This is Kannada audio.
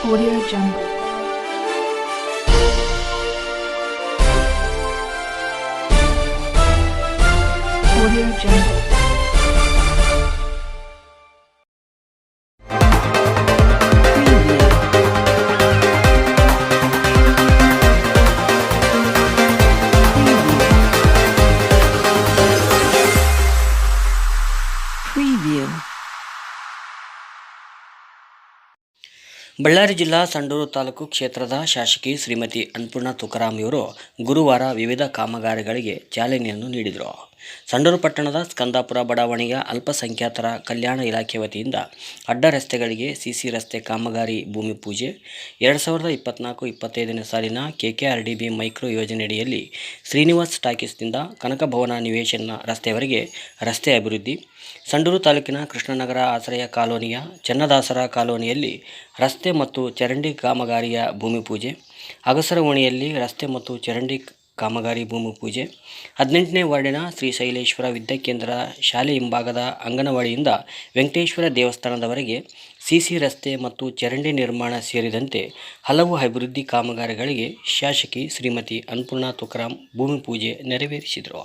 Audio Jungle. Audio Jungle. Preview. Ballari ಜಿಲ್ಲಾ ಸಂಡೂರು ತಾಲೂಕು ಕ್ಷೇತ್ರದ ಶಾಸಕಿ ಶ್ರೀಮತಿ ಅನ್ನಪೂರ್ಣ ತುಕಾರಾಂ ಇವರು ಗುರುವಾರ ವಿವಿಧ ಕಾಮಗಾರಿಗಳಿಗೆ ಚಾಲನೆಯನ್ನು ನೀಡಿದರು. ಸಂಡೂರು ಪಟ್ಟಣದ ಸ್ಕಂದಾಪುರ ಬಡಾವಣೆಯ ಅಲ್ಪಸಂಖ್ಯಾತರ ಕಲ್ಯಾಣ ಇಲಾಖೆ ವತಿಯಿಂದ ಅಡ್ಡ ರಸ್ತೆಗಳಿಗೆ ಸಿಸಿ ರಸ್ತೆ ಕಾಮಗಾರಿ ಭೂಮಿ ಪೂಜೆ, 2024-25ನೇ ಸಾಲಿನ KKRDB ಮೈಕ್ರೋ ಯೋಜನೆಯಡಿಯಲ್ಲಿ ಶ್ರೀನಿವಾಸ್ ಟಾಕೀಸ್ನಿಂದ ಕನಕಭವನ ನಿವೇಶನ ರಸ್ತೆಯವರೆಗೆ ರಸ್ತೆ ಅಭಿವೃದ್ಧಿ, ಸಂಡೂರು ತಾಲೂಕಿನ ಕೃಷ್ಣನಗರ ಆಶ್ರಯ ಕಾಲೋನಿಯ ಚನ್ನದಾಸರ ಕಾಲೋನಿಯಲ್ಲಿ ರಸ್ತೆ ಮತ್ತು ಚರಂಡಿ ಕಾಮಗಾರಿಯ ಭೂಮಿ ಪೂಜೆ, ಅಗಸರ ಓಣಿಯಲ್ಲಿ ರಸ್ತೆ ಮತ್ತು ಚರಂಡಿ ಕಾಮಗಾರಿ ಭೂಮಿ ಪೂಜೆ, 18ನೇ ವಾರ್ಡಿನ ಶ್ರೀಶೈಲೇಶ್ವರ ವಿದ್ಯಾಕೇಂದ್ರ ಶಾಲೆ ಹಿಂಭಾಗದ ಅಂಗನವಾಡಿಯಿಂದ ವೆಂಕಟೇಶ್ವರ ದೇವಸ್ಥಾನದವರೆಗೆ ಸಿಸಿ ರಸ್ತೆ ಮತ್ತು ಚರಂಡಿ ನಿರ್ಮಾಣ ಸೇರಿದಂತೆ ಹಲವು ಅಭಿವೃದ್ಧಿ ಕಾಮಗಾರಿಗಳಿಗೆ ಶಾಸಕಿ ಶ್ರೀಮತಿ ಅನ್ನಪೂರ್ಣ ತುಕಾರಾಂ ಭೂಮಿ ಪೂಜೆ ನೆರವೇರಿಸಿದರು.